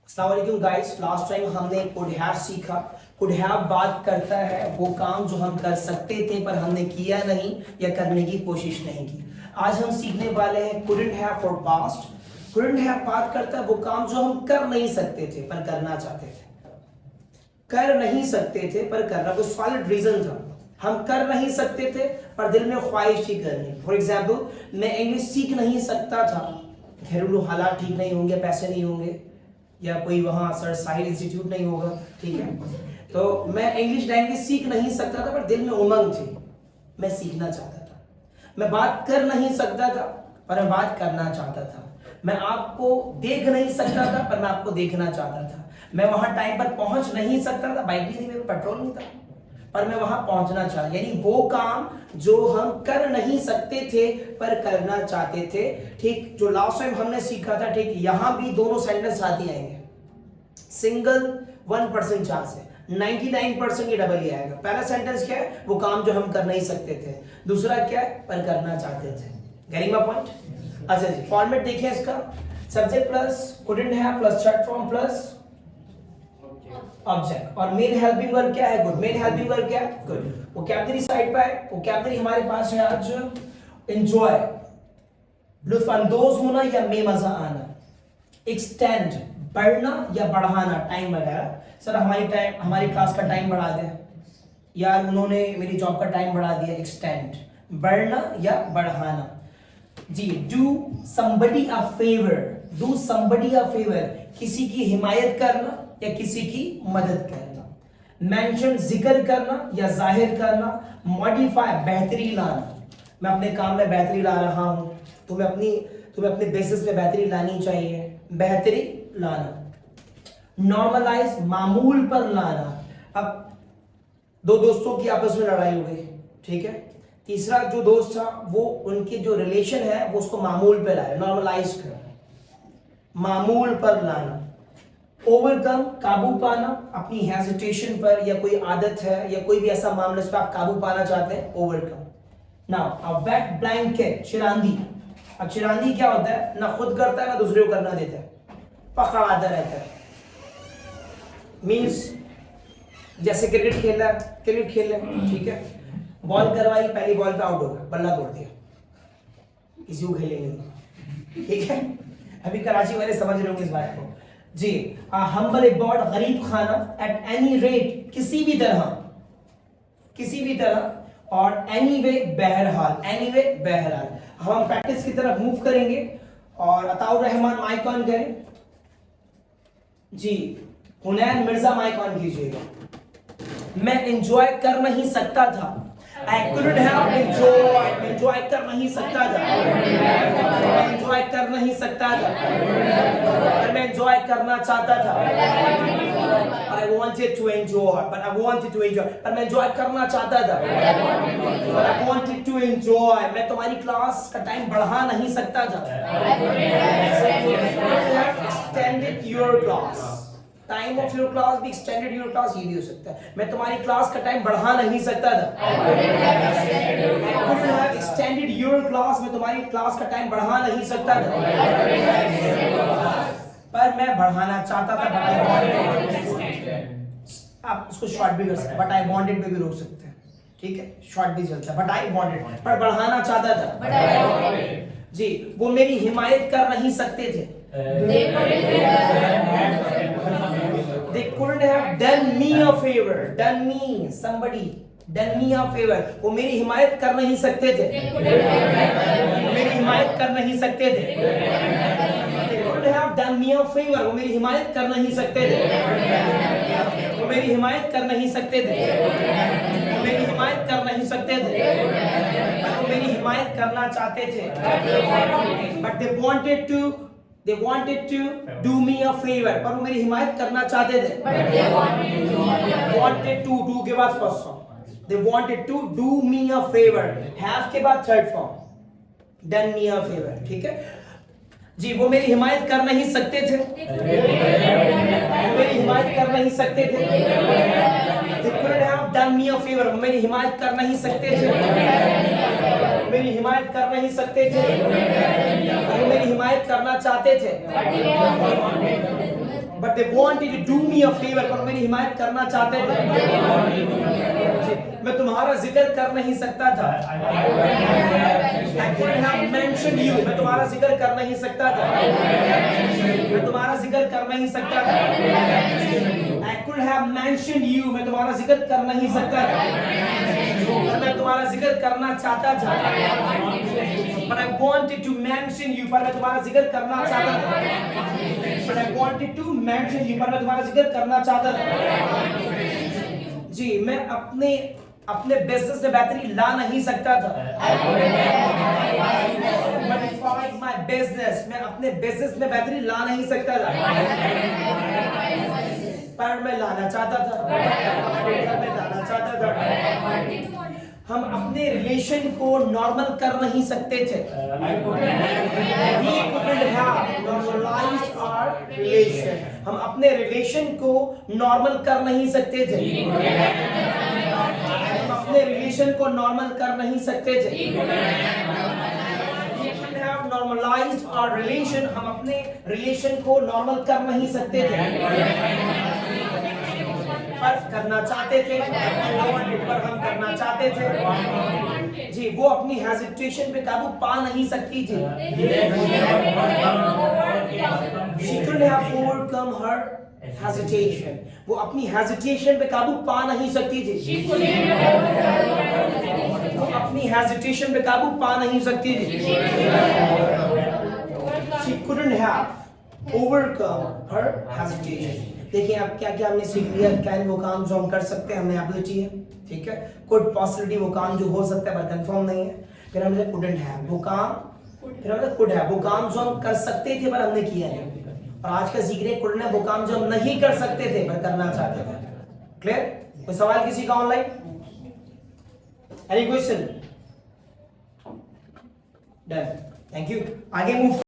अस्सलाम वालेकुम guys, last time हमने कुड हैव सीखा। कुड हैव बात करता है वो काम जो हम कर सकते थे पर हमने किया नहीं या करने की कोशिश नहीं की। आज हम सीखने वाले हैं couldn't have for past. Couldn't have बात करता है वो काम जो हम कर नहीं सकते थे पर करना चाहते थे। कर नहीं सकते थे पर करना, कोई सॉलिड रीजन था। हम कर नहीं सकते थे पर दिल में ख्वाहिश थी करने। फॉर एग्जाम्पल, मैं इंग्लिश सीख नहीं सकता था, घरेलू हालात ठीक नहीं होंगे, पैसे नहीं होंगे, या कोई वहाँ सर साहिल इंस्टीट्यूट नहीं होगा, ठीक है। तो मैं इंग्लिश लैंग्वेज सीख नहीं सकता था पर दिल में उमंग थी, मैं सीखना चाहता था। मैं बात कर नहीं सकता था पर मैं बात करना चाहता था। मैं आपको देख नहीं सकता था पर मैं आपको देखना चाहता था। मैं वहां टाइम पर पहुंच नहीं सकता था, बाइक भी नहीं, मेरे पेट्रोल नहीं था, पर मैं वहां पहुंचना चाहता। यानी वो काम जो हम कर नहीं सकते थे पर करना चाहते थे, ठीक। जो लास्ट टाइम हमने सीखा था, ठीक, यहां भी दोनों सेंटेंस साथ ही आएंगे। सिंगल 1% चांस है, 99% ये डबल ही आएगा। पहला सेंटेंस क्या है? वो काम जो हम कर नहीं सकते थे। दूसरा क्या है? पर करना चाहते थे। Getting my point? अच्छा जी, फॉर्मेट देखिए इसका। Subject plus couldn't have plus third form plus object. और मेन हेल्पिंग वर्ब क्या है? गुड। मेन हेल्पिंग वर्ब क्या है? गुड। वोकैबुलरी साइड पे है। वोकैबुलरी हमारे पास है आज एंजॉय, लुत्फ अंदोज होना या में मजा आना, एक्सटेंड बढ़ना या बढ़ाना, टाइम वगैरह। सर हमारी क्लास का टाइम बढ़ा दे, यार उन्होंने मेरी जॉब का टाइम बढ़ा दिया, एक्सटेंड बढ़ना या बढ़ाना। जी, do somebody a favour, do somebody a favour, किसी की हिमायत करना या किसी की मदद करना। मेंशन जिक्र करना या जाहिर करना। मॉडिफाई बेहतरी लाना, मैं अपने काम में बेहतरी ला रहा हूं, तुम्हें अपने बिजनेस में बेहतरी लानी चाहिए, बेहतरी लाना। नॉर्मलाइज मामूल पर लाना। अब दो दोस्तों की आपस में लड़ाई हो गई, ठीक है। तीसरा जो दोस्त था वो उनके जो रिलेशन है वो उसको मामूल पे लाया, नॉर्मलाइज कर, मामूल पर लाना। ओवरकम काबू पाना, अपनी हेजिटेशन पर, या कोई आदत है या कोई भी ऐसा मामला जिस पर आप काबू पाना चाहते हैं, overcome. Now a wet blanket, चिरांदी। अब चिरांदी क्या होता है? ना खुद करता है ना दूसरे को करना देता है, पकड़ाता रहता है। मींस जैसे क्रिकेट खेल रहे, ठीक है, बॉल करवाई, पहली बॉल पे आउट हो गया, बल्ला तोड़ दिया, किसी को खेलेंगे नहीं, ठीक है। अभी कराची वाले समझ रहे होंगे इस बात को जी। हम्बल अबाउट, गरीब खाना, एट एनी रेट, किसी भी तरह, और एनीवे बहरहाल, एनीवे बहरहाल। हम प्रैक्टिस की तरफ मूव करेंगे और अताउर रहमान माइक ऑन करें जी। हुनैन मिर्जा माइक ऑन कीजिएगा। मैं एंजॉय कर नहीं सकता था, I couldn't have enjoyed, enjoy कर नहीं सकता था, एंजॉय कर नहीं सकता था, पर मैं एंजॉय करना चाहता था। I wanted to enjoy, but I wanted to enjoy, पर मैं एंजॉय करना चाहता था, but I wanted to enjoy। मैं तुम्हारी क्लास का टाइम बढ़ा नहीं सकता था, extended your class, time of your class भी एक्सटेंडेड योर क्लास, ये भी हो सकता है। मैं तुम्हारी क्लास का टाइम बढ़ा नहीं सकता था, एक्सटेंडेड योर क्लास, मैं तुम्हारी क्लास का टाइम बढ़ा नहीं सकता था, पर मैं बढ़ाना चाहता था। आप उसको शॉर्ट भी कर सकते हैं, बट आई वांटेड पे भी रोक सकते हैं, ठीक है, शॉर्ट भी चलता है, बट आई वांटेड, पर बढ़ाना चाहता था जी। वो मेरी हिमायत कर नहीं सकते थे, they couldn't have done me a favor, done me, somebody done me a favor, वो मेरी हिमायत कर नहीं सकते थे, मेरी हिमायत कर नहीं सकते थे। they couldn't have done me a favor, वो मेरी हिमायत कर नहीं सकते थे, वो मेरी हिमायत कर नहीं सकते थे, वो मेरी हिमायत कर नहीं सकते थे, वो मेरी हिमायत करना चाहते थे, but they wanted to do me a favor, पर वो मेरी हिमायत करना चाहते थे। wanted to, do के बाद first form, they wanted to do me a favor, have के बाद third form, done me a favor, ठीक है जी। वो मेरी हिमायत कर नहीं सकते थे, वो मेरी हिमायत कर नहीं सकते थे, they couldn't have done me a favor, वो मेरी हिमायत कर नहीं सकते थे, मेरी हिमायत कर नहीं सकते थे, वो मेरी हिमायत करना चाहते थे, but but they wanted to do me a favor, पर मेरी हिमायत करना चाहते थे। मैं तुम्हारा जिक्र कर नहीं सकता था। I couldn't have mentioned you, मैं तुम्हारा जिक्र कर नहीं सकता था। मैं तुम्हारा जिक्र कर नहीं सकता था। I could have mentioned you, मैं तुम्हारा जिक्र कर नहीं सकता था। मैं तुम्हारा जिक्र करना चाहता था। But I wanted to mention you, पर मैं तुम्हारा जिक्र करना चाहता था। But I wanted to mention you, पर मैं तुम्हारा जिक्र करना चाहता था। जी, मैं अपने बिजनेस में बेहतरी ला नहीं सकता था। My business, मैं अपने बिजनेस में बेहतरी ला नहीं सकता था, पर मैं लाना चाहता था। हम अपने रिलेशन को नॉर्मल कर नहीं सकते थे। We couldn't have normalized our relation. हम अपने रिलेशन को नॉर्मल कर नहीं सकते थे। हम अपने रिलेशन को नॉर्मल कर नहीं सकते थे। We couldn't have normalized our relation. हम अपने रिलेशन को नॉर्मल कर नहीं सकते थे, पर करना चाहते थे। पर हम करना चाहते थे। जी, वो अपनी हेजिटेशन पे काबू पा नहीं सकती थी। She couldn't have overcome her hesitation. वो अपनी हेजिटेशन पे काबू पा नहीं सकती थी। वो अपनी हेजिटेशन पे काबू पा नहीं सकती थी। She couldn't have overcome her hesitation. देखिए अब क्या क्या हमने सीख लिया। कैन वो काम जो हम कर सकते हैं, हमें एबिलिटी है, ठीक है। कुड पॉसिबिलिटी वो काम जो हो सकता है पर कंफर्म नहीं है। फिर हमने कुडंट है वो काम, फिर हमने कुड है वो काम जो हम कर सकते थे पर हमने किया नहीं। और आज का जिक्र है कुडंट है वो काम जो हम नहीं कर सकते थे पर करना चाहते थे। क्लियर? कोई सवाल किसी का online? Any question? Done, thank you. आगे मूव